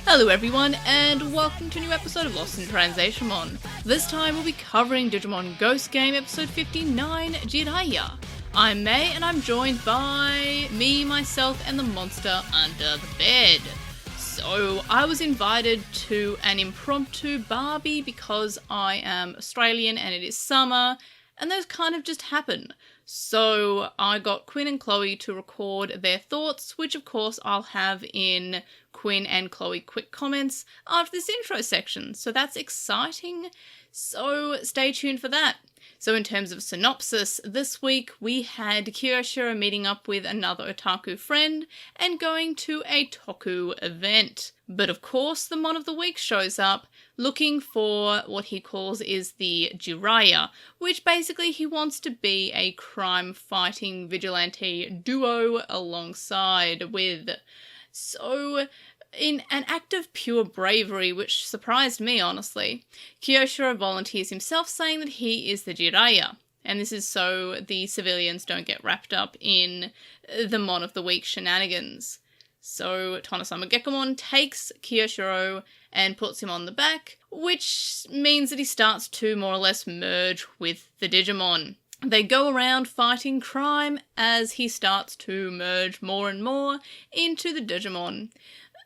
Hello everyone, and welcome to a new episode of LostinTranslationmon. This time we'll be covering Digimon Ghost Game episode 59, Jiraiya. I'm May, and I'm joined by me, myself, and the monster under the bed. So, I was invited to an impromptu barbie because I am Australian and it is summer, and those kind of just happen. So I got Quinn and Chloe to record their thoughts, which of course I'll have in Quinn and Chloe quick comments after this intro section. So that's exciting. So stay tuned for that. So in terms of synopsis, this week we had Kiyoshiro meeting up with another otaku friend and going to a toku event. But of course the Mon of the Week shows up looking for what he calls is the Jiraiya, which basically he wants to be a crime-fighting vigilante duo alongside with. So, in an act of pure bravery, which surprised me honestly, Kiyoshiro volunteers himself saying that he is the Jiraiya. And this is so the civilians don't get wrapped up in the Mon of the Week shenanigans. So Tonosama Gekomon takes Kiyoshiro and puts him on the back, which means that he starts to more or less merge with the Digimon. They go around fighting crime as he starts to merge more and more into the Digimon.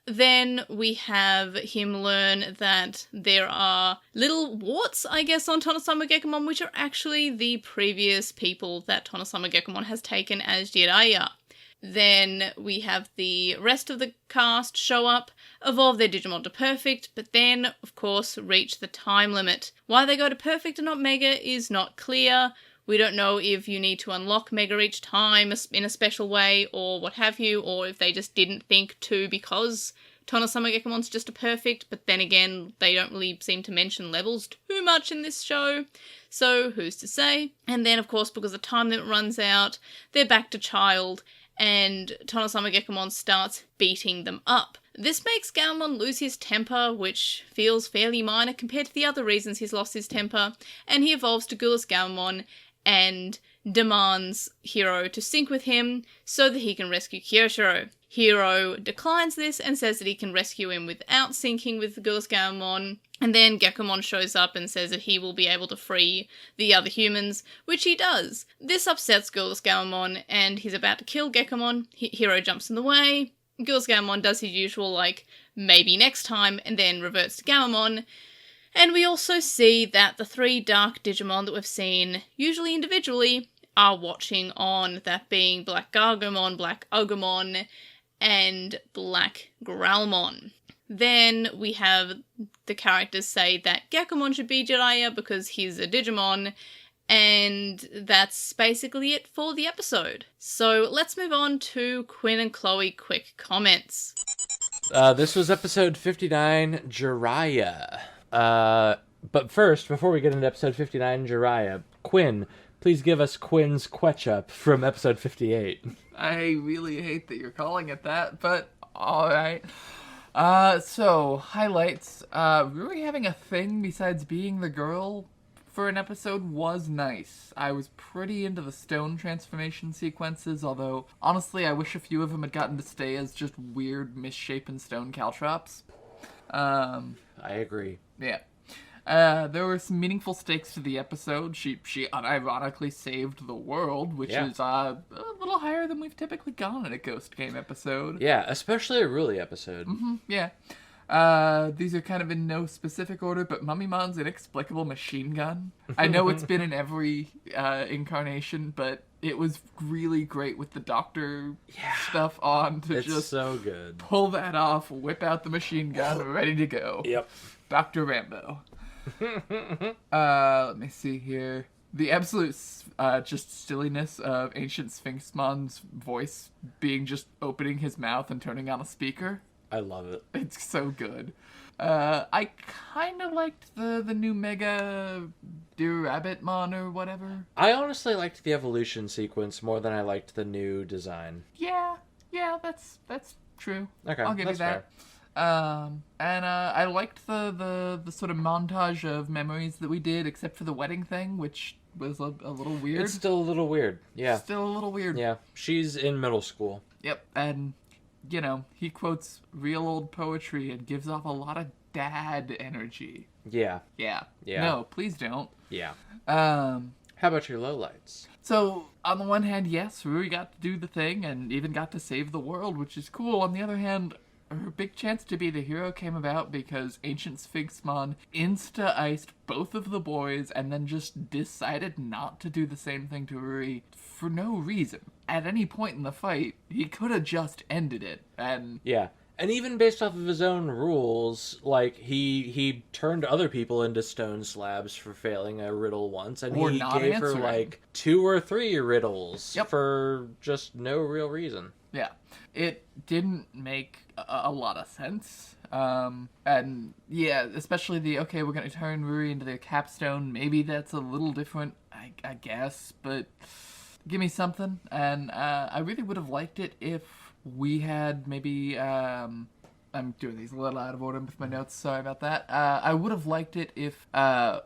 Then we have him learn that there are little warts, I guess, on Tonosama Gekomon, which are actually the previous people that Tonosama Gekomon has taken as Jiraiya. Then we have the rest of the cast show up, evolve their Digimon to Perfect, but then, of course, reach the time limit. Why they go to Perfect and not Mega is not clear. We don't know if you need to unlock Mega each time in a special way, or what have you, or if they just didn't think to because Tonosama Gekomon's just a Perfect, but then again, they don't really seem to mention levels too much in this show, so who's to say? And then, of course, because the time limit runs out, they're back to Child, and Tonosama Gekomon starts beating them up. This makes Galmon lose his temper, which feels fairly minor compared to the other reasons he's lost his temper, and he evolves to Gulas Galmon and demands Hiro to sync with him so that he can rescue Kiyoshiro. Hiro declines this and says that he can rescue him without syncing with the Gulas Galmon, and then Gekomon shows up and says that he will be able to free the other humans, which he does. This upsets Gulas Galmon, and he's about to kill Gekomon. Hiro jumps in the way. Gulas Galmon does his usual, maybe next time, and then reverts to Galmon. And we also see that the three Dark Digimon that we've seen, usually individually, are watching on, that being Black Gargomon, Black Ogremon, and Black Growlmon. Then we have the characters say that Gekomon should be Jiraiya because he's a Digimon, and that's basically it for the episode. So let's move on to Quinn and Chloe quick comments. This was episode 59, Jiraiya. But first, before we get into episode 59, Jiraiya, Quinn, please give us Quinn's Quetchup from episode 58. I really hate that you're calling it that, but alright. So, highlights. Really having a thing besides being the girl for an episode was nice. I was pretty into the stone transformation sequences, although, honestly, I wish a few of them had gotten to stay as just weird, misshapen stone caltrops. I agree. Yeah. There were some meaningful stakes to the episode. She unironically saved the world, which is a little higher than we've typically gone in a Ghost Game episode. Yeah, especially a Ruli episode. Mm-hmm, yeah. These are kind of in no specific order, but Mummymon's inexplicable machine gun. I know it's been in every incarnation, but it was really great with the doctor stuff on to just so good. Pull that off, whip out the machine gun, ready to go. Yep. Dr. Rambo. Let me see here. The absolute just silliness of Ancient Sphinxmon's voice being just opening his mouth and turning on a speaker. I love it. It's so good. I kind of liked the new Mega Dear Rabbitmon or whatever. I honestly liked the evolution sequence more than I liked the new design. Yeah, that's true. Okay, I'll give you that. Fair. And I liked the sort of montage of memories that we did, except for the wedding thing, which was a little weird. It's still a little weird. Yeah. Still a little weird. Yeah. She's in middle school. Yep. And he quotes real old poetry and gives off a lot of dad energy. Yeah. Yeah. Yeah. No, please don't. Yeah. How about your lowlights? So, on the one hand, yes, Ruri got to do the thing and even got to save the world, which is cool. On the other hand, her big chance to be the hero came about because Ancient Sphinxmon insta-iced both of the boys and then just decided not to do the same thing to Ruri for no reason. At any point in the fight, he could have just ended it, and... Yeah. And even based off of his own rules, like, he turned other people into stone slabs for failing a riddle once, and he gave her, like, 2 or 3 riddles for just no real reason. Yeah. It didn't make a lot of sense. And, yeah, especially we're going to turn Ruri into the capstone. Maybe that's a little different, I guess, but give me something. And I really would have liked it if we had maybe, I'm doing these a little out of order with my notes, sorry about that. I would have liked it if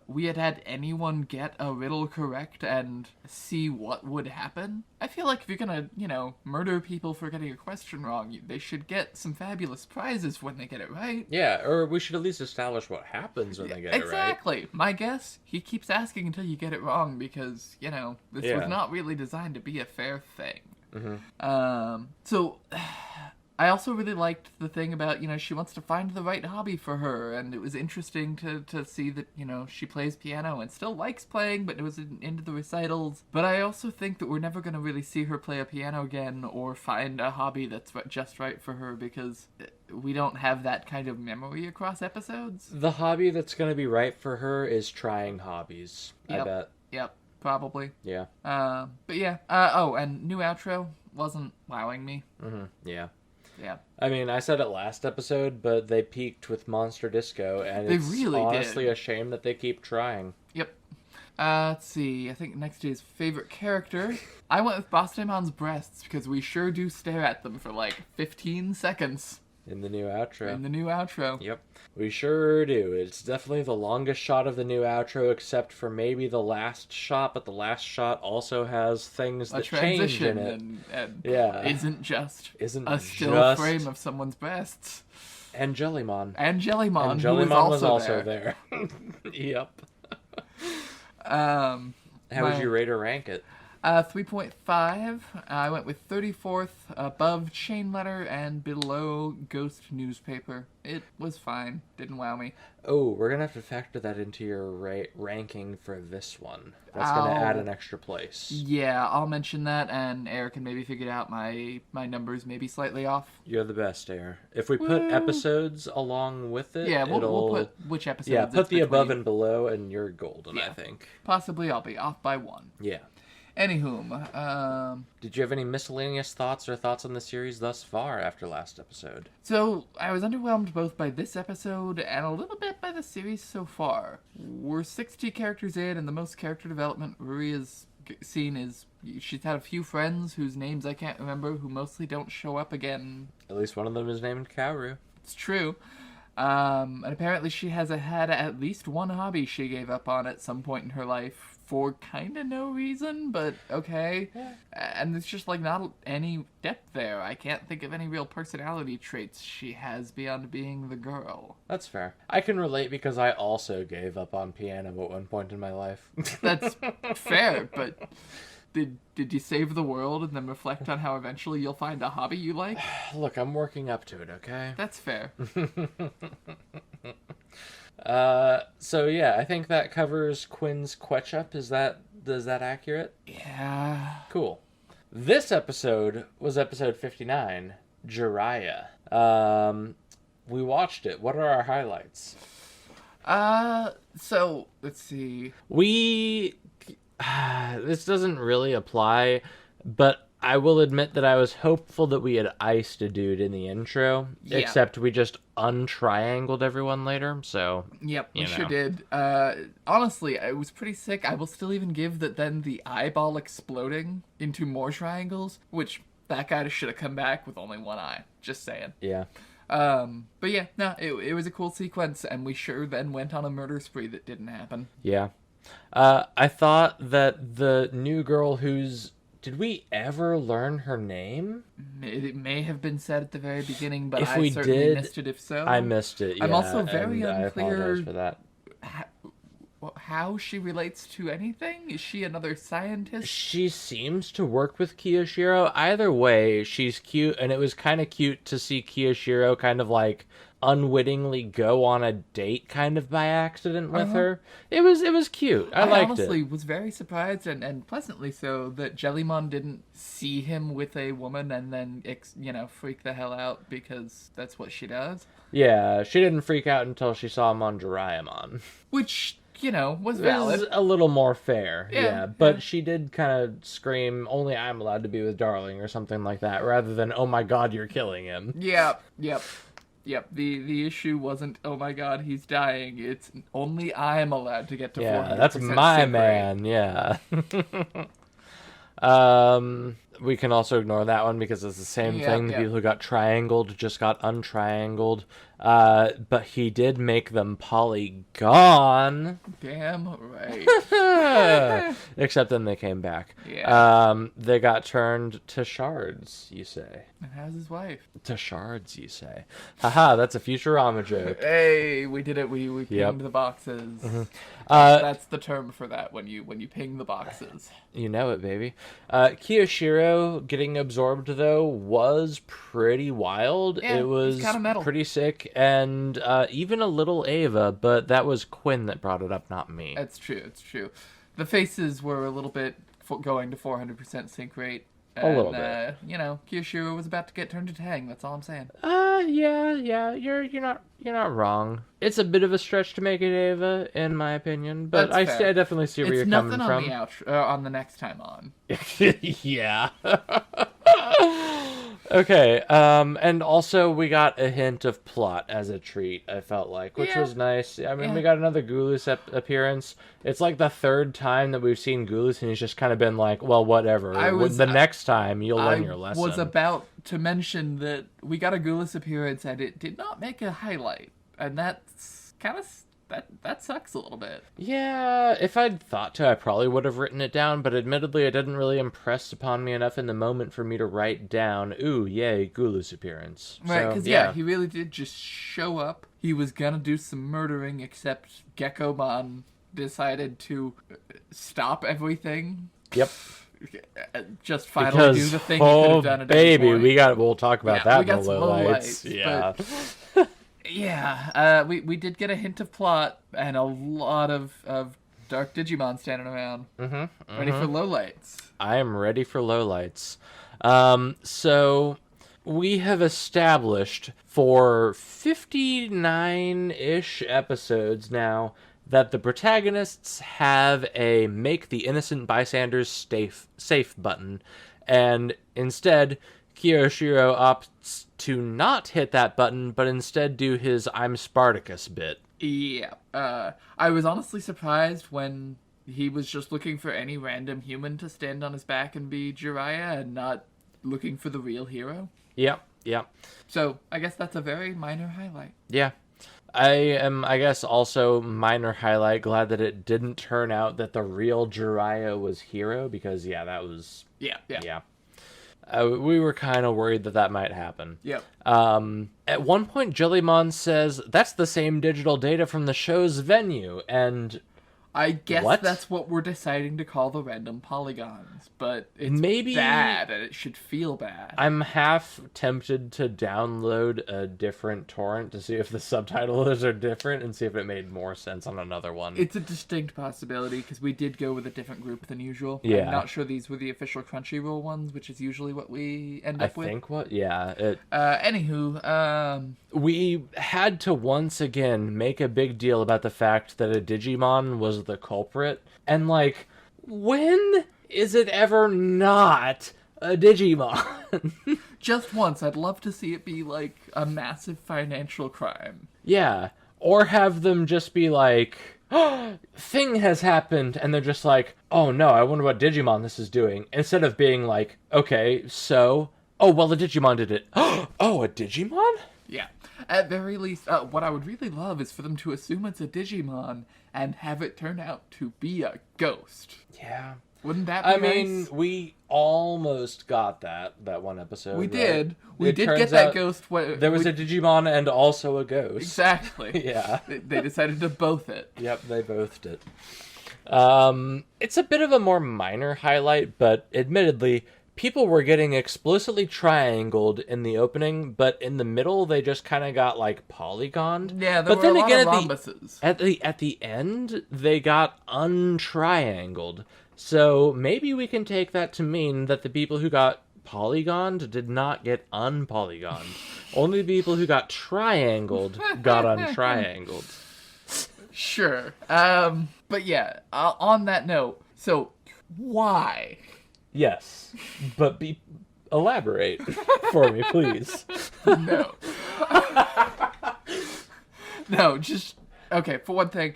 we had anyone get a riddle correct and see what would happen. I feel like if you're gonna, murder people for getting a question wrong, they should get some fabulous prizes when they get it right. Yeah, or we should at least establish what happens when they get it right. Exactly. My guess, he keeps asking until you get it wrong because, this was not really designed to be a fair thing. Mm-hmm. So I also really liked the thing about, she wants to find the right hobby for her, and it was interesting to see that, she plays piano and still likes playing, but it was into the recitals. But I also think that we're never going to really see her play a piano again or find a hobby that's just right for her because we don't have that kind of memory across episodes. The hobby that's going to be right for her is trying hobbies, I bet. Yep. Probably. Yeah. But yeah. And new outro wasn't wowing me. Mm-hmm. Yeah. Yeah. I mean, I said it last episode, but they peaked with Monster Disco, and they it's really honestly did. a shame that they keep trying. Yep. Let's see. I think next is favorite character. I went with Bostemon's breasts because we sure do stare at them for like 15 seconds. In the new outro. Yep. We sure do. It's definitely the longest shot of the new outro, except for maybe the last shot, but the last shot also has things that change in it. And yeah. Isn't a still just... frame of someone's breasts. And Jellymon. And Jellymon, who was also there. Yep. How would you rate or rank it? 3.5. I went with 34th, above Chain Letter and below Ghost Newspaper. It was fine. Didn't wow me. Oh, we're going to have to factor that into your ranking for this one. That's going to add an extra place. Yeah, I'll mention that, and Eric can maybe figure out my numbers maybe slightly off. You're the best, Air. If we put episodes along with it, we'll put which episodes. Yeah, put the above and below, and you're golden, I think. Possibly I'll be off by 1. Yeah. Anywho, did you have any miscellaneous thoughts or thoughts on the series thus far after last episode? So, I was underwhelmed both by this episode and a little bit by the series so far. We're 60 characters in, and the most character development Ruri has seen is she's had a few friends whose names I can't remember, who mostly don't show up again. At least one of them is named Kaoru. It's true. And apparently she has had at least one hobby she gave up on at some point in her life for kind of no reason, but okay. Yeah. And it's just like not any depth there. I can't think of any real personality traits she has beyond being the girl. That's fair. I can relate because I also gave up on piano at one point in my life. That's fair, but did you save the world and then reflect on how eventually you'll find a hobby you like? Look, I'm working up to it, okay? That's fair. So yeah, I think that covers Quinn's Quetchup. Is that accurate? Yeah. Cool. This episode was episode 59, Jiraiya. We watched it. What are our highlights? So let's see. This doesn't really apply, but I will admit that I was hopeful that we had iced a dude in the intro, except we just untriangled everyone later, so... Yep, we sure did. Honestly, it was pretty sick. I will still even give that then the eyeball exploding into more triangles, which that guy should have come back with only one eye. Just saying. Yeah. But yeah, no, it was a cool sequence, and we sure then went on a murder spree that didn't happen. Yeah. I thought that the new girl whose Did we ever learn her name? It may have been said at the very beginning, but If I we certainly did, missed it if so. I missed it, yeah. I'm also very and unclear I apologize for that. How she relates to anything. Is she another scientist? She seems to work with Kiyoshiro. Either way, she's cute, and it was kind of cute to see Kiyoshiro kind of like unwittingly go on a date kind of by accident with her. It was cute. I liked honestly it. was very surprised and pleasantly so that Jellymon didn't see him with a woman and then freak the hell out because that's what she does. Yeah, she didn't freak out until she saw him on Jiraiya. Which, was valid. It was a little more fair, yeah. But yeah. she did kind of scream, "Only I'm allowed to be with Darling," or something like that, rather than, "Oh my god, you're killing him." Yep. The issue wasn't, "Oh my god, he's dying." It's, "Only I'm allowed to get to 400% Yeah, that's my sync man, rate. yeah. We can also ignore that one because it's the same thing. The people who got triangled just got untriangled. But he did make them PolyGONE. Damn right. Except then they came back. Yeah. They got turned to shards, you say. And how's his wife? To shards, you say. Haha, that's a Futurama joke. Hey, we did it. We pinged the boxes. That's the term for that, when you ping the boxes. You know it, baby. Kiyoshiro getting absorbed, though, was pretty wild. Yeah, it was kind of metal. Pretty sick, and even a little Ava, but that was Quinn that brought it up, not me. It's true. The faces were a little bit going to 400% sync rate. And, a little bit. Kiyoshiro was about to get turned to Tang. That's all I'm saying. Yeah. You're not wrong. It's a bit of a stretch to make it Ava, in my opinion, but I definitely see where you're coming from. It's nothing on the next time on. Yeah. Okay, and also we got a hint of plot as a treat, I felt like, which was nice. I mean, we got another Gulus appearance. It's like the third time that we've seen Gulus, and he's just kind of been like, well, whatever. Next time, you'll learn your lesson. I was about to mention that we got a Gulus appearance, and it did not make a highlight. And that's kind of... That sucks a little bit. Yeah, if I'd thought to, I probably would have written it down, but admittedly it didn't really impress upon me enough in the moment for me to write down, ooh, yay, Gulu's appearance. Right, because, he really did just show up. He was gonna do some murdering, except Gekomon decided to stop everything. Yep. Just finally do the thing he could have done at baby, any point. we'll talk about that in the lowlights. Yeah. We did get a hint of plot and a lot of dark Digimon standing around. Ready for lowlights. I am ready for lowlights. So we have established for 59-ish episodes now that the protagonists have a make the innocent bystanders safe button, and instead Kiyoshiro opts to not hit that button, but instead do his I'm Spartacus bit. Yeah. I was honestly surprised when he was just looking for any random human to stand on his back and be Jiraiya and not looking for the real hero. Yep. So, I guess that's a very minor highlight. Yeah. I am, I guess, also minor highlight, glad that it didn't turn out that the real Jiraiya was Hero, because, that was... Yeah. We were kind of worried that might happen. Yep. At one point, Jellymon says, that's the same digital data from the show's venue, and... I guess that's what we're deciding to call the random polygons, but it's bad, and it should feel bad. I'm half tempted to download a different torrent to see if the subtitles are different and see if it made more sense on another one. It's a distinct possibility, because we did go with a different group than usual. Yeah. I'm not sure these were the official Crunchyroll ones, which is usually what we end up with. I think what? Yeah. Anywho, we had to once again make a big deal about the fact that a Digimon was the culprit. And, like, when is it ever not a Digimon? Just once. I'd love to see it be, like, a massive financial crime. Yeah. Or have them just be like, oh, thing has happened, and they're just like, oh no, I wonder what Digimon this is doing. Instead of being like, okay, so, oh, well, the Digimon did it. Oh, a Digimon? Yeah. At very least, what I would really love is for them to assume it's a Digimon and have it turn out to be a ghost. Yeah. Wouldn't that be I mean, nice? we almost got that one episode. We right? did. We It did turns get that out ghost. There was a Digimon and also a ghost. Exactly. Yeah. They decided to both it. Yep, they both it. It's a bit of a more minor highlight, but admittedly, people were getting explicitly triangled in the opening, but in the middle they just kind of got like polygoned. Yeah, there but were then a lot again, of rhombuses. at the end they got untriangled. So maybe we can take that to mean that the people who got polygoned did not get unpolygoned. Only the people who got triangled got untriangled. Sure. But yeah, on that note, so why? Yes, but elaborate for me, please. No. No, just okay, for one thing,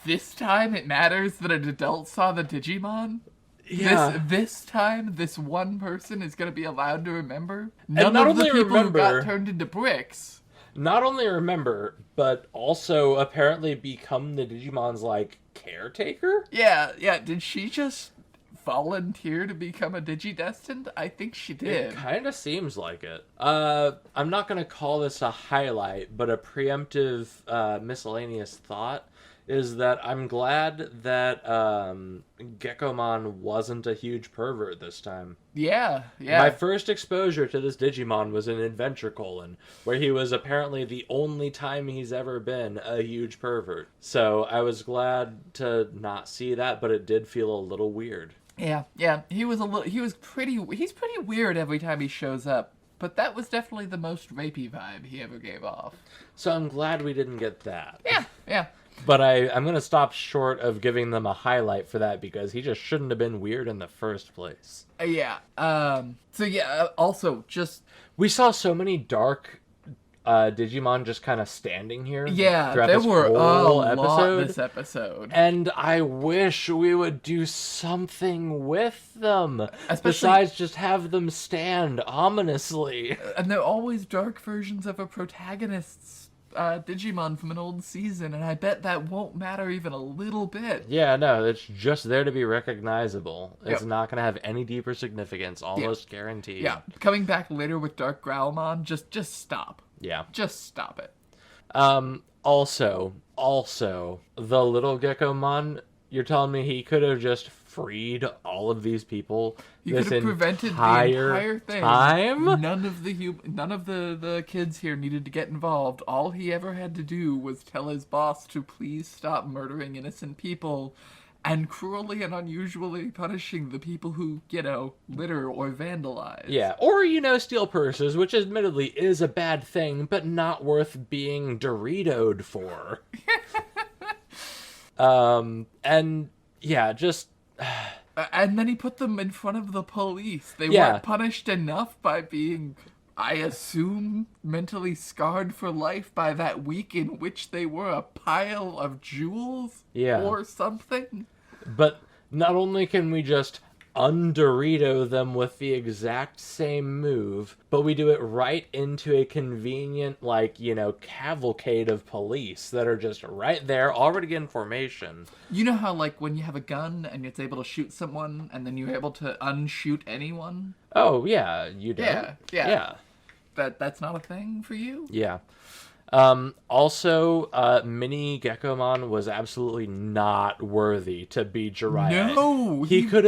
this time it matters that an adult saw the Digimon. Yeah. This time, this one person is going to be allowed to remember. not None of the only people who remember- got turned into bricks. Not only remember, but also apparently become the Digimon's, like, caretaker? Yeah. Did she just volunteer to become a Digidestined? I think she did. It kind of seems like it. I'm not going to call this a highlight, but a preemptive miscellaneous thought is that I'm glad that Geckomon wasn't a huge pervert this time. Yeah. My first exposure to this Digimon was in Adventure Colon, where he was apparently the only time he's ever been a huge pervert. So I was glad to not see that, but it did feel a little weird. Yeah. He's pretty weird every time he shows up. But that was definitely the most rapey vibe he ever gave off. So I'm glad we didn't get that. Yeah. But I'm going to stop short of giving them a highlight for that because he just shouldn't have been weird in the first place. Also, just... We saw so many dark Digimon just kind of standing here. Yeah, throughout there this were a whole lot this episode. And I wish we would do something with them. Especially... Besides just have them stand ominously. And they're always dark versions of a protagonist's Digimon from an old season, and I bet that won't matter even a little bit. Yeah, no, it's just there to be recognizable. It's Yep. not going to have any deeper significance, almost guaranteed. Yeah, coming back later with Dark Growlmon, just stop. Yeah. Just stop it. Also, the little Geckomon, you're telling me he could have just freed all of these people He this could have prevented the entire thing. time? None of the kids here needed to get involved. All he ever had to do was tell his boss to please stop murdering innocent people and cruelly and unusually punishing the people who, litter or vandalize. Yeah, or, steal purses, which admittedly is a bad thing, but not worth being Doritoed for. And, yeah, just... And then he put them in front of the police. They Yeah. weren't punished enough by being, I assume, mentally scarred for life by that week in which they were a pile of jewels? Yeah. Or something? But not only can we just un-Dorito them with the exact same move, but we do it right into a convenient, cavalcade of police that are just right there, already in formation. You know how, when you have a gun and it's able to shoot someone, and then you're able to unshoot anyone? Oh, yeah, you do. Yeah. That's not a thing for you? Yeah. Also, Mini Geckomon was absolutely not worthy to be Jiraiya. No! He could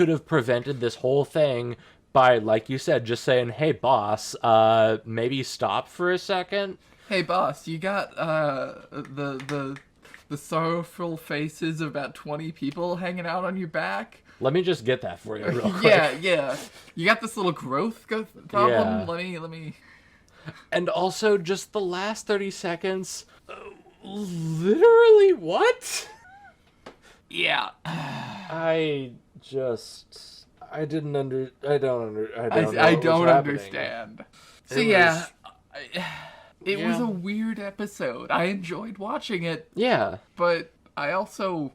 have prevented this whole thing by, like you said, just saying, "Hey, boss, maybe stop for a second." Hey, boss, you got, the sorrowful faces of about 20 people hanging out on your back? Let me just get that for you real quick. Yeah. You got this little growth problem? Yeah. Let me... And also, just the last 30 seconds, literally what? Yeah. I don't understand. So it was a weird episode. I enjoyed watching it. Yeah. But I also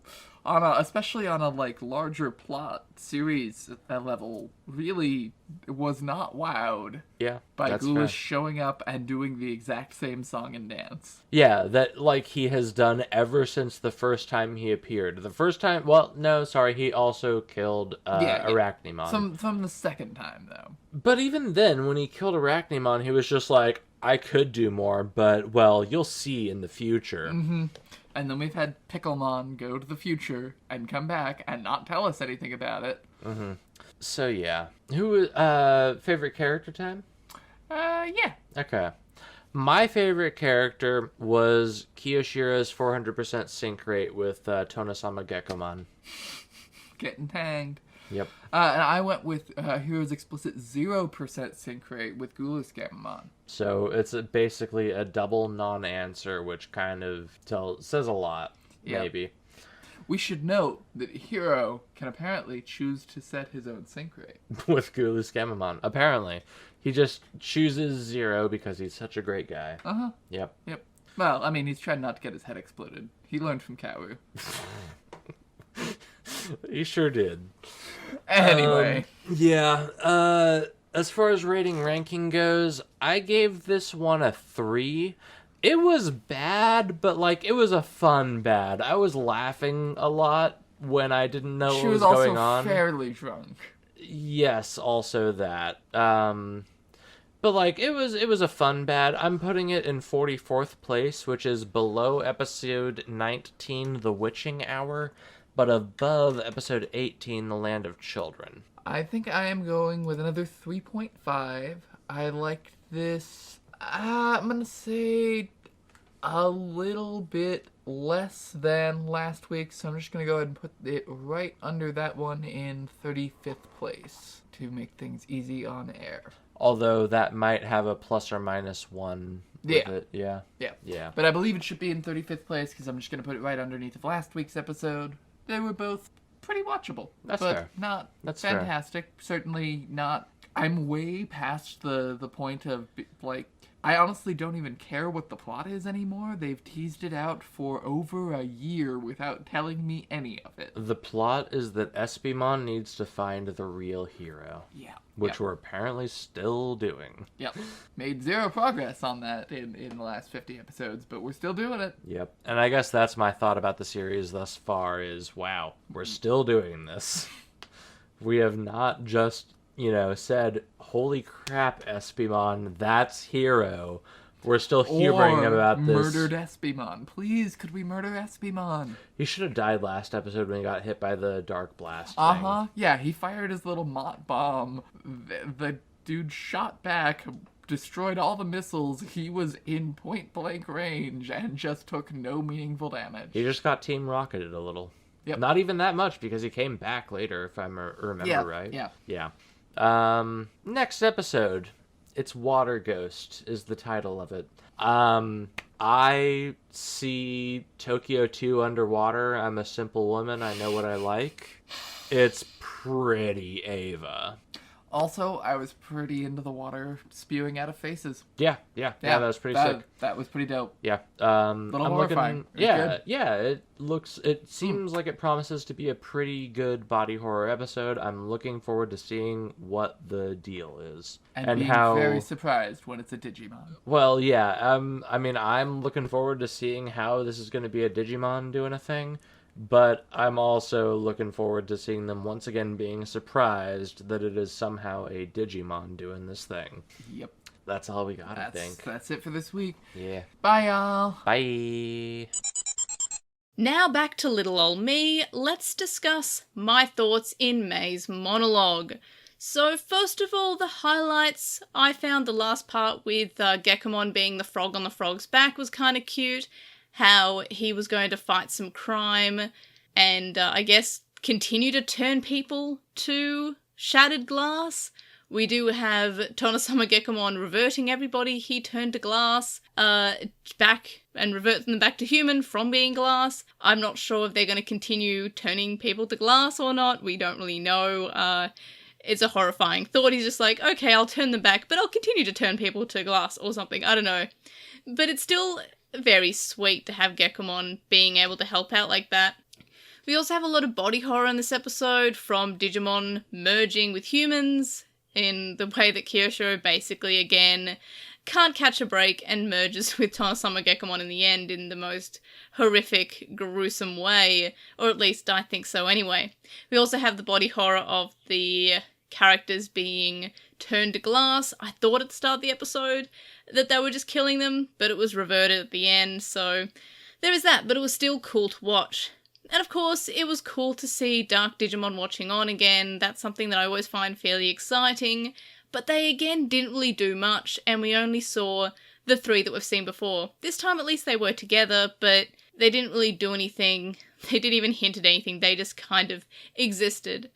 especially on a like larger plot series level, really was not wowed Yeah, by that's Ghoulish fair. showing up and doing the exact same song and dance. Yeah, that like he has done ever since the first time he appeared. The first time, well, no, sorry, he also killed Arachnimon. From the second time though. But even then, when he killed Arachnimon, he was just like, I could do more, but, well, you'll see in the future. Mm-hmm. And then we've had Picklemon go to the future and come back and not tell us anything about it. Mm-hmm. So, yeah. Favorite character time? Yeah. Okay. My favorite character was Kiyoshira's 400% sync rate with Tonosama Gekkomon. Getting tanged. Yep. And I went with Hero's explicit 0% sync rate with Ghoulish Gammamon. So it's basically a double non-answer, which kind of says a lot, maybe. We should note that Hero can apparently choose to set his own sync rate. With Ghoulish Gammamon. Apparently. He just chooses 0 because he's such a great guy. Uh-huh. Yep. Well, I mean, he's trying not to get his head exploded. He learned from Kaoru. He sure did. Anyway. As far as rating ranking goes, I gave this one a 3. It was bad, but, like, it was a fun bad. I was laughing a lot when I didn't know what was going on. She was also fairly drunk. Yes, also that. But, like, it was a fun bad. I'm putting it in 44th place, which is below episode 19, The Witching Hour, but above episode 18, The Land of Children. I think I am going with another 3.5. I liked this, I'm going to say a little bit less than last week, so I'm just going to go ahead and put it right under that one in 35th place to make things easy on air. Although that might have a plus or minus 1 with it. Yeah. But I believe it should be in 35th place because I'm just going to put it right underneath of last week's episode. They were both pretty watchable. That's but fair. Not That's fantastic. Fair. Certainly not. I'm way past the point of, like, I honestly don't even care what the plot is anymore. They've teased it out for over a year without telling me any of it. The plot is that Espimon needs to find the real hero. Yeah. Which we're apparently still doing. Yep. Made 0 progress on that in the last 50 episodes, but we're still doing it. Yep. And I guess that's my thought about the series thus far is, wow, we're still doing this. We have not just, said, holy crap, Espimon, that's hero. We're still humoring about this. Murdered Espimon. Please, could we murder Espimon? He should have died last episode when he got hit by the dark blast thing. Uh-huh. Yeah, he fired his little mott bomb. The dude shot back, destroyed all the missiles. He was in point-blank range and just took no meaningful damage. He just got Team Rocketed a little. Yep. Not even that much, because he came back later, if I remember right. Yeah. Next episode. It's Water Ghost is the title of it. I see Tokyo 2 underwater. I'm a simple woman. I know what I like. It's pretty Ava. Also, I was pretty into the water spewing out of faces. Yeah, that was pretty sick. That was pretty dope. Yeah. Little horrifying. It seems like it promises to be a pretty good body horror episode. I'm looking forward to seeing what the deal is. And being very surprised when it's a Digimon. Well, yeah. I'm looking forward to seeing how this is going to be a Digimon doing a thing. But I'm also looking forward to seeing them once again being surprised that it is somehow a Digimon doing this thing. Yep. That's all we got, I think. That's it for this week. Yeah. Bye, y'all. Bye. Now back to little old me. Let's discuss my thoughts in May's monologue. So first of all, the highlights. I found the last part with Gekkomon being the frog on the frog's back was kind of cute. How he was going to fight some crime and, I guess, continue to turn people to shattered glass. We do have Tonosama Gekkomon reverting everybody he turned to glass, back and revert them back to human from being glass. I'm not sure if they're going to continue turning people to glass or not. We don't really know. It's a horrifying thought. He's just like, okay, I'll turn them back, but I'll continue to turn people to glass or something. I don't know. But it's still very sweet to have Gekkomon being able to help out like that. We also have a lot of body horror in this episode, from Digimon merging with humans, in the way that Kyoshiro basically, again, can't catch a break and merges with Tonosama Gekomon in the end in the most horrific, gruesome way, or at least I think so anyway. We also have the body horror of the characters being turned to glass. I thought at the start of the episode that they were just killing them, but it was reverted at the end, so there is that, but it was still cool to watch. And of course, it was cool to see Dark Digimon watching on again. That's something that I always find fairly exciting, but they again didn't really do much, and we only saw the 3 that we've seen before. This time at least they were together, but they didn't really do anything. They didn't even hint at anything, they just kind of existed.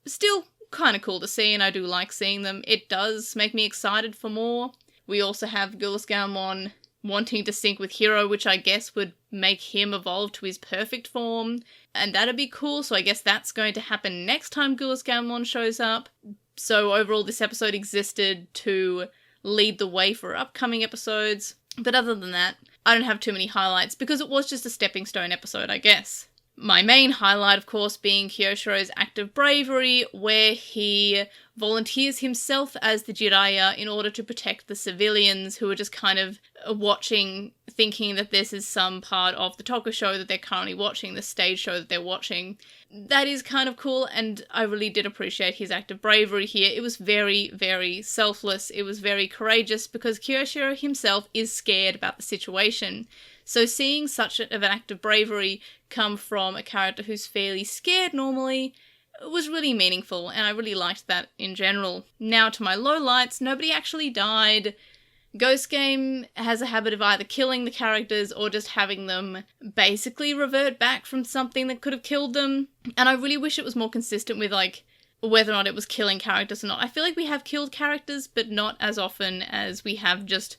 Still kind of cool to see, and I do like seeing them. It does make me excited for more. We also have LostinTranslationmon wanting to sync with Hiro, which I guess would make him evolve to his perfect form, and that'd be cool, so I guess that's going to happen next time LostinTranslationmon shows up. So overall, this episode existed to lead the way for upcoming episodes, but other than that, I don't have too many highlights, because it was just a stepping stone episode, I guess. My main highlight, of course, being Kyoshiro's act of bravery, where he volunteers himself as the Jiraiya in order to protect the civilians who are just kind of watching, thinking that this is some part of the Toku show that they're currently watching, the stage show that they're watching. That is kind of cool, and I really did appreciate his act of bravery here. It was very, very selfless. It was very courageous, because Kyoshiro himself is scared about the situation. So seeing such an act of bravery come from a character who's fairly scared normally was really meaningful, and I really liked that in general. Now to my lowlights, nobody actually died. Ghost Game has a habit of either killing the characters or just having them basically revert back from something that could have killed them, and I really wish it was more consistent with, like, whether or not it was killing characters or not. I feel like we have killed characters, but not as often as we have just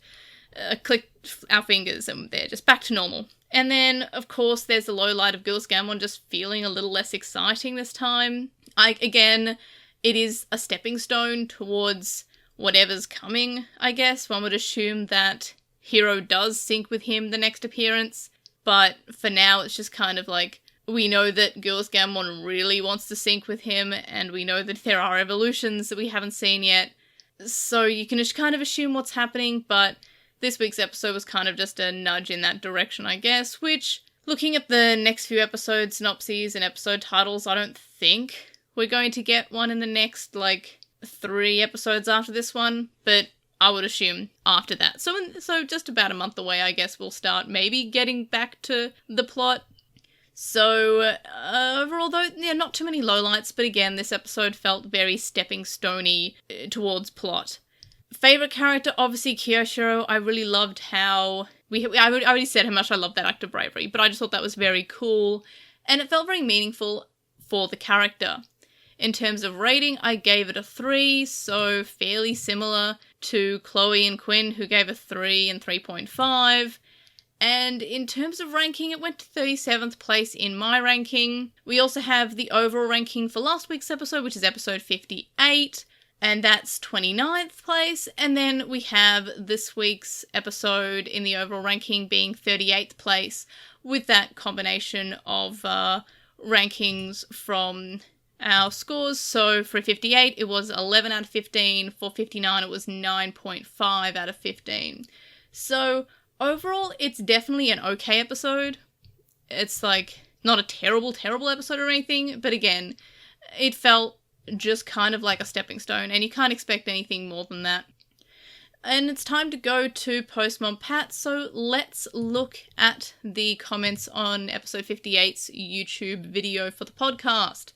clicked our fingers and they're just back to normal. And then, of course, there's the low light of LostinTranslationmon just feeling a little less exciting this time. Again, it is a stepping stone towards whatever's coming, I guess. One would assume that Hiro does sync with him the next appearance, but for now it's just kind of like, we know that LostinTranslationmon really wants to sync with him, and we know that there are evolutions that we haven't seen yet, so you can just kind of assume what's happening, but this week's episode was kind of just a nudge in that direction, I guess, which, looking at the next few episode synopses and episode titles, I don't think we're going to get one in the next, 3 episodes after this one, but I would assume after that. So just about a month away, I guess we'll start maybe getting back to the plot. So, overall though, yeah, not too many lowlights, but again, this episode felt very stepping stony towards plot. Favourite character, obviously Kyoshiro. I really loved how... I already said how much I loved that act of bravery, but I just thought that was very cool, and it felt very meaningful for the character. In terms of rating, I gave it a 3, so fairly similar to Chloe and Quinn, who gave a 3 and 3.5. And in terms of ranking, it went to 37th place in my ranking. We also have the overall ranking for last week's episode, which is episode 58. And that's 29th place, and then we have this week's episode in the overall ranking being 38th place, with that combination of rankings from our scores. So for 58, it was 11 out of 15, for 59, it was 9.5 out of 15. So overall, it's definitely an okay episode. It's not a terrible episode or anything, but again, it felt just kind of like a stepping stone, and you can't expect anything more than that. And it's time to go to Postmon Pat, so let's look at the comments on episode 58's YouTube video for the podcast.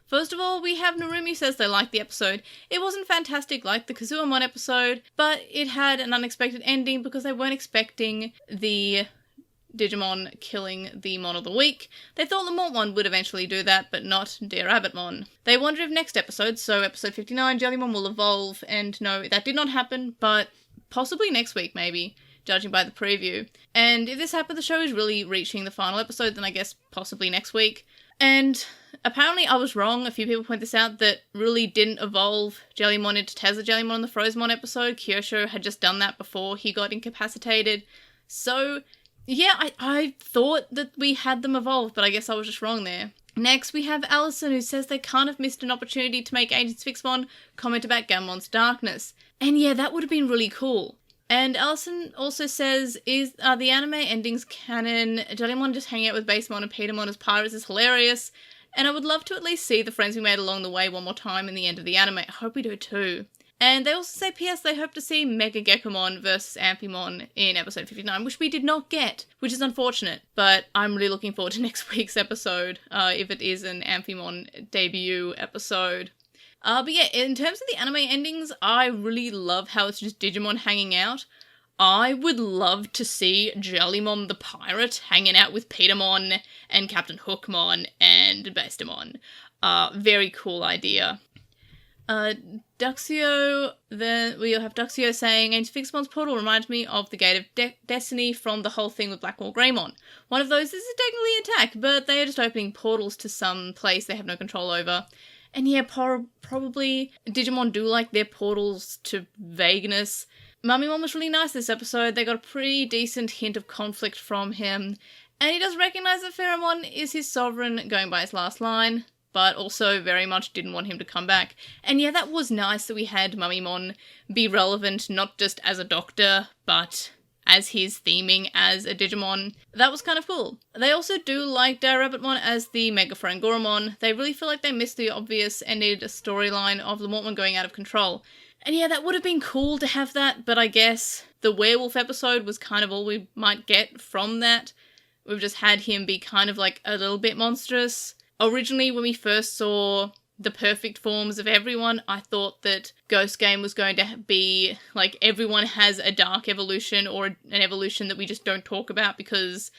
First of all, we have Narumi says they liked the episode. It wasn't fantastic like the Kazuhamon episode, but it had an unexpected ending because they weren't expecting the Digimon killing the Mon of the Week. They thought the Mortmon would eventually do that, but not Dear Rabbitmon. They wondered if next episode, so episode 59, Jellymon will evolve, and no, that did not happen, but possibly next week maybe, judging by the preview. And if this happened, the show is really reaching the final episode, then I guess possibly next week. And apparently I was wrong. A few people point this out, that really didn't evolve Jellymon into Tezza Jellymon in the Frozenmon episode. Kyosho had just done that before he got incapacitated. So yeah, I thought that we had them evolved, but I guess I was just wrong there. Next, we have Allison, who says they can't have missed an opportunity to make Agents Fixmon comment about Gammon's darkness. And yeah, that would have been really cool. And Allison also says, are the anime endings canon? Jellymon just hanging out with Basemon and Petermon as pirates is hilarious. And I would love to at least see the friends we made along the way one more time in the end of the anime. I hope we do too. And they also say, P.S. they hope to see Mega Gekomon versus Amphimon in episode 59, which we did not get, which is unfortunate. But I'm really looking forward to next week's episode, if it is an Amphimon debut episode. But yeah, in terms of the anime endings, I really love how it's just Digimon hanging out. I would love to see Jellymon the pirate hanging out with Petermon and Captain Hookmon and Bestamon. Very cool idea. Duxio, then we'll have Duxio saying, Agents Fixmon's portal reminds me of the Gate of Destiny from the whole thing with Blackwall Greymon. One of those is technically an attack, but they are just opening portals to some place they have no control over. And yeah, probably Digimon do like their portals to vagueness. Mummymon was really nice this episode. They got a pretty decent hint of conflict from him. And he does recognise that Pheromon is his sovereign, going by his last line, but also very much didn't want him to come back. And yeah, that was nice that we had Mummymon be relevant, not just as a doctor, but as his theming as a Digimon. That was kind of cool. They also do like Rabbitmon as the Mega Frangoramon. They really feel like they missed the obvious and needed a storyline of Lamontmon going out of control. And yeah, that would have been cool to have that, but I guess the werewolf episode was kind of all we might get from that. We've just had him be kind of like a little bit monstrous. Originally, when we first saw the perfect forms of everyone, I thought that Ghost Game was going to be like everyone has a dark evolution or an evolution that we just don't talk about because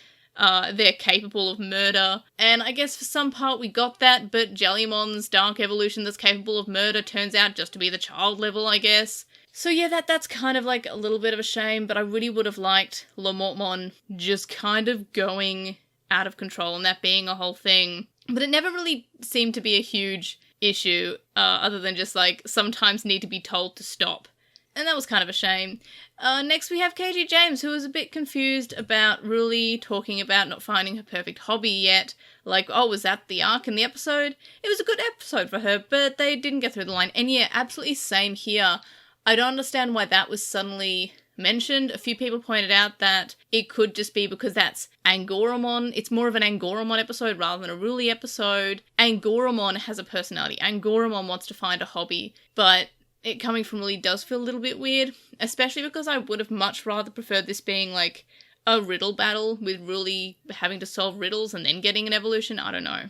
they're capable of murder. And I guess for some part we got that, but Jellymon's dark evolution that's capable of murder turns out just to be the child level, I guess. So yeah, that's kind of like a little bit of a shame, but I really would have liked Lamontmon just kind of going out of control and that being a whole thing. But it never really seemed to be a huge issue, other than just like sometimes need to be told to stop. And that was kind of a shame. Next we have KG James, who was a bit confused about Ruli talking about not finding her perfect hobby yet. Like, oh, was that the arc in the episode? It was a good episode for her, but they didn't get through the line. And yeah, absolutely same here. I don't understand why that was suddenly mentioned. A few people pointed out that it could just be because that's Angoramon. It's more of an Angoramon episode rather than a Ruli episode. Angoramon has a personality. Angoramon wants to find a hobby, but it coming from Ruli does feel a little bit weird, especially because I would have much rather preferred this being like a riddle battle with Ruli having to solve riddles and then getting an evolution. I don't know.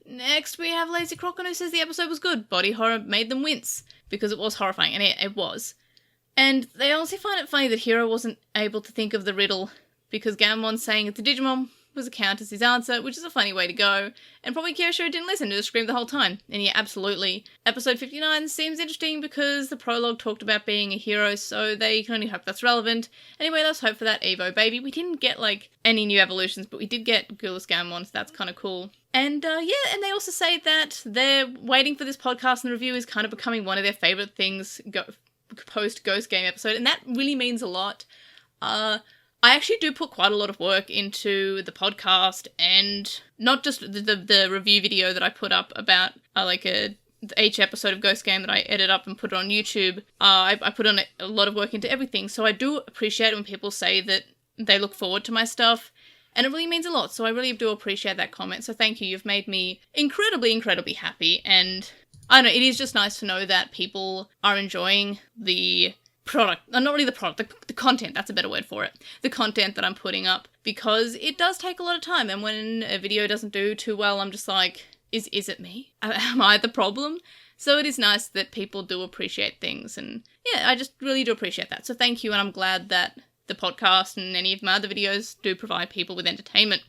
Next, we have Lazy Crocon, who says the episode was good. Body horror made them wince because it was horrifying, and it was. And they honestly find it funny that Hiro wasn't able to think of the riddle because Gammon saying it's a Digimon was a count as his answer, which is a funny way to go. And probably Kyoshiro didn't listen to just screamed the whole time. And yeah, absolutely. Episode 59 seems interesting because the prologue talked about being a hero, so they can only hope that's relevant. Anyway, let's hope for that Evo baby. We didn't get like any new evolutions, but we did get Ghoulish Gammon, so that's kind of cool. And yeah, and they also say that they're waiting for this podcast and the review is kind of becoming one of their favourite things post Ghost Game episode, and that really means a lot. I actually do put quite a lot of work into the podcast, and not just the review video that I put up about each episode of Ghost Game that I edit up and put it on YouTube. I put on a lot of work into everything, so I do appreciate it when people say that they look forward to my stuff, and it really means a lot, so I really do appreciate that comment, so thank you. You've made me incredibly, incredibly happy, and I don't know, it is just nice to know that people are enjoying the product, not really the product, the content, that's a better word for it, the content that I'm putting up, because it does take a lot of time, and when a video doesn't do too well, I'm just like, is it me? Am I the problem? So it is nice that people do appreciate things, and yeah, I just really do appreciate that, so thank you, and I'm glad that the podcast and any of my other videos do provide people with entertainment.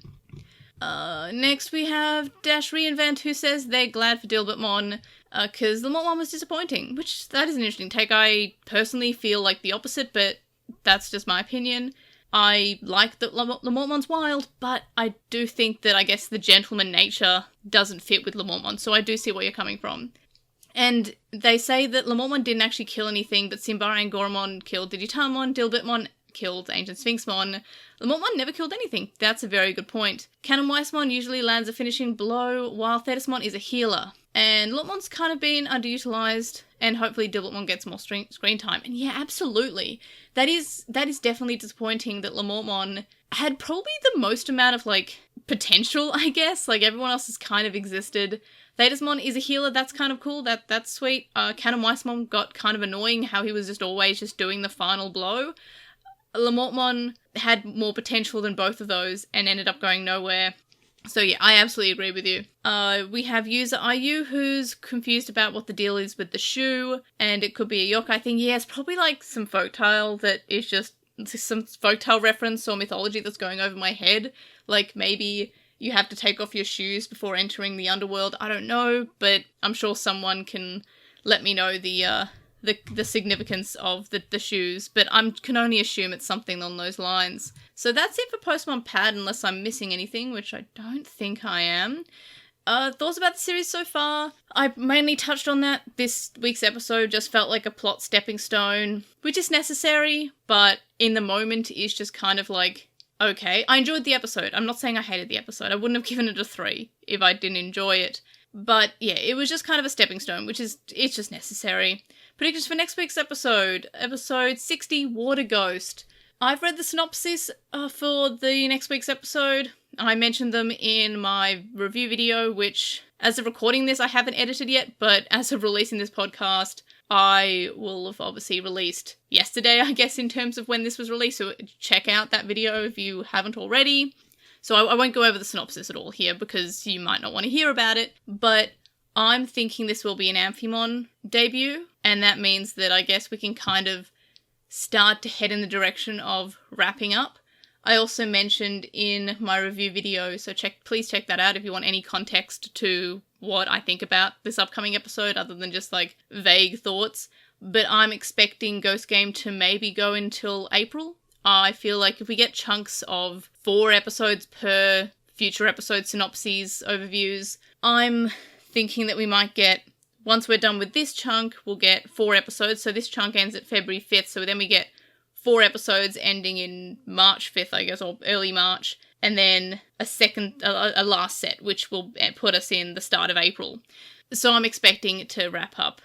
Next we have Dash Reinvent, who says they're glad for Dilbertmon, because the Lamontmon was disappointing, which that is an interesting take. I personally feel like the opposite, but that's just my opinion. I like that Lamontmon's wild, but I do think that I guess the gentleman nature doesn't fit with Lamontmon, so I do see where you're coming from. And they say that Lamontmon didn't actually kill anything, but Simbara and Goramon killed Digitamon, Dilbertmon killed Ancient Sphinxmon. Lamontmon never killed anything. That's a very good point. Canon Weissmon usually lands a finishing blow, while Thetismon is a healer. And Lotmon's kind of been underutilized, and hopefully Diblotmon gets more screen time. And yeah, absolutely. That is definitely disappointing that Lamontmon had probably the most amount of, like, potential, I guess. Like, everyone else has kind of existed. Thetismon is a healer, that's kind of cool, that's sweet. Canon Weissmon got kind of annoying how he was just always just doing the final blow. Lamontmon had more potential than both of those and ended up going nowhere. So yeah, I absolutely agree with you. We have user IU who's confused about what the deal is with the shoe, and it could be a yokai thing. Yeah, it's probably like some folktale that is just some folktale reference or mythology that's going over my head. Like maybe you have to take off your shoes before entering the underworld. I don't know, but I'm sure someone can let me know the significance of the shoes, but I can only assume it's something on those lines. So that's it for Postmon Pad, unless I'm missing anything, which I don't think I am. Thoughts about the series so far? I mainly touched on that. This week's episode just felt like a plot stepping stone, which is necessary, but in the moment is just kind of like, okay. I enjoyed the episode. I'm not saying I hated the episode. I wouldn't have given it a 3 if I didn't enjoy it. But yeah, it was just kind of a stepping stone, it's just necessary. Predictions for next week's episode 60, Water Ghost. I've read the synopsis for the next week's episode. I mentioned them in my review video, which, as of recording this, I haven't edited yet, but as of releasing this podcast, I will have obviously released yesterday, I guess, in terms of when this was released, so check out that video if you haven't already. So I won't go over the synopsis at all here, because you might not want to hear about it, but I'm thinking this will be an Amphimon debut, and that means that I guess we can kind of start to head in the direction of wrapping up. I also mentioned in my review video, so please check that out if you want any context to what I think about this upcoming episode, other than just like vague thoughts. But I'm expecting Ghost Game to maybe go until April. I feel like if we get chunks of 4 episodes per future episode synopses, overviews, I'm thinking that we might get, once we're done with this chunk, we'll get 4 episodes. So this chunk ends at February 5th, so then we get 4 episodes ending in March 5th, I guess, or early March, and then a last set, which will put us in the start of April. So I'm expecting it to wrap up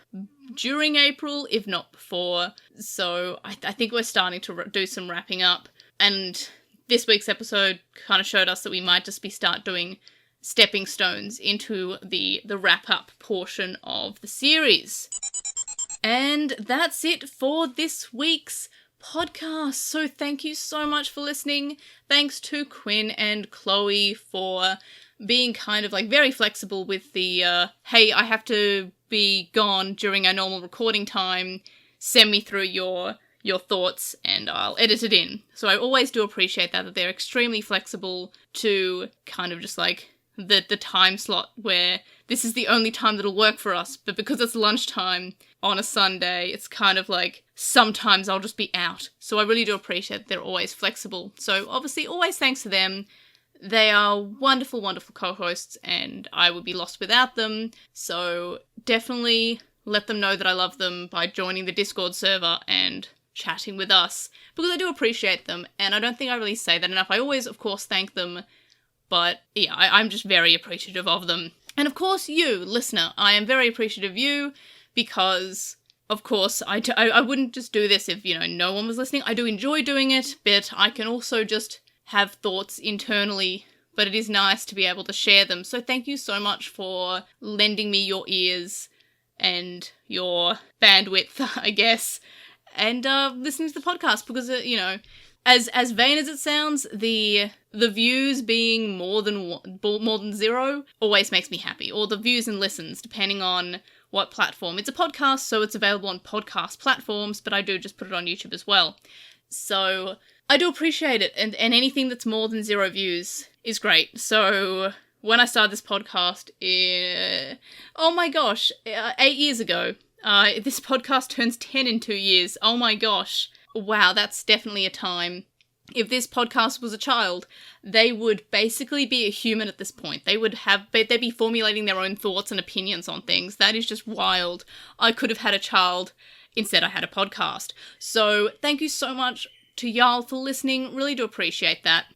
during April, if not before. So I think we're starting to do some wrapping up. And this week's episode kind of showed us that we might just start doing stepping stones into the wrap-up portion of the series. And that's it for this week's podcast. So thank you so much for listening. Thanks to Quinn and Chloe for being kind of like very flexible with the, hey, I have to be gone during our normal recording time. Send me through your thoughts and I'll edit it in. So I always do appreciate that they're extremely flexible to kind of just like the time slot where this is the only time that'll work for us, but because it's lunchtime on a Sunday, it's kind of like sometimes I'll just be out. So I really do appreciate that they're always flexible. So obviously always thanks to them. They are wonderful, wonderful co-hosts, and I would be lost without them. So definitely let them know that I love them by joining the Discord server and chatting with us, because I do appreciate them, and I don't think I really say that enough. I always, of course, thank them, but yeah, I'm just very appreciative of them. And of course, you, listener, I am very appreciative of you, because, of course, I wouldn't just do this if, no one was listening. I do enjoy doing it, but I can also just have thoughts internally, but it is nice to be able to share them. So thank you so much for lending me your ears and your bandwidth, I guess, and listening to the podcast, because, as vain as it sounds, the views being more than 0 always makes me happy, or the views and listens, depending on what platform. It's a podcast, so it's available on podcast platforms, but I do just put it on YouTube as well. So I do appreciate it, and anything that's more than 0 views is great. So when I started this podcast, 8 years ago, this podcast turns 10 in 2 years. Oh my gosh. Wow, that's definitely a time. If this podcast was a child, they would basically be a human at this point. They'd be formulating their own thoughts and opinions on things. That is just wild. I could have had a child, instead I had a podcast. So thank you so much to y'all for listening. Really do appreciate that.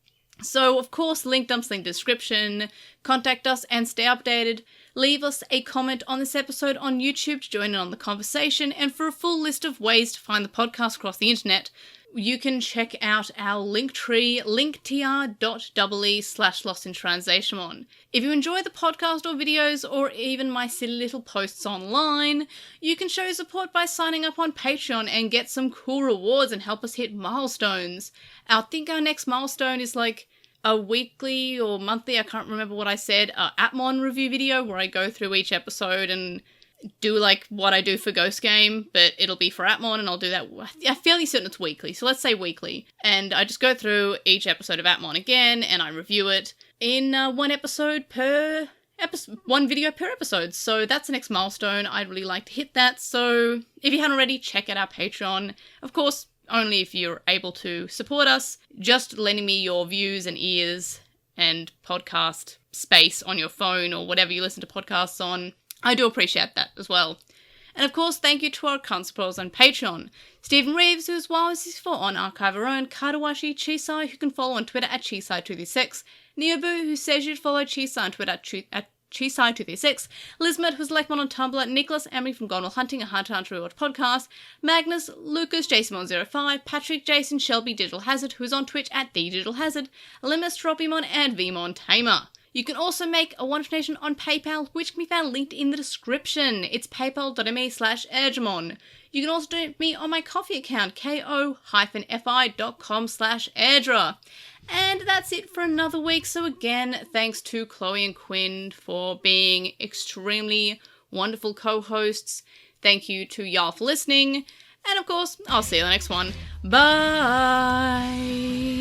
So, of course, link dumps, link description. Contact us and stay updated. Leave us a comment on this episode on YouTube to join in on the conversation. And for a full list of ways to find the podcast across the internet, you can check out our Linktree, linktr.ee/LostinTranslationmon. If you enjoy the podcast or videos or even my silly little posts online, you can show support by signing up on Patreon and get some cool rewards and help us hit milestones. I think our next milestone is like a weekly or monthly, I can't remember what I said, Atmon review video where I go through each episode and do like what I do for Ghost Game, but it'll be for Atmon, and I'll do that. I'm fairly certain it's weekly, so let's say weekly. And I just go through each episode of Atmon again, and I review it in one video per episode. So that's the next milestone. I'd really like to hit that. So if you haven't already, check out our Patreon. Of course, only if you're able to support us. Just lending me your views and ears and podcast space on your phone or whatever you listen to podcasts on. I do appreciate that as well. And of course, thank you to our current supporters on Patreon. Stephen Reeves, who's WildWest64 on Archive Our Own, Kadawashi Chisai, who can follow on Twitter at Chisai236, Neobu, who says you'd follow Chisai on Twitter at Chisai236, Lizmet, who's Lekmon on Tumblr, Nicholas Emery from Gone Will Hunting, a Hunter Hunter Rewatch podcast, Magnus, Lucas, Jason105, Patrick, Jason, Shelby, Digital Hazard, who's on Twitch at The Digital Hazard, Limus, Tropimon, and Vmon Tamer. You can also make a one-off donation on PayPal, which can be found linked in the description. It's paypal.me/Edgemon. You can also donate me on my Coffee account, ko-fi.com/Airdra. And that's it for another week. So again, thanks to Chloe and Quinn for being extremely wonderful co-hosts. Thank you to y'all for listening. And of course, I'll see you in the next one. Bye!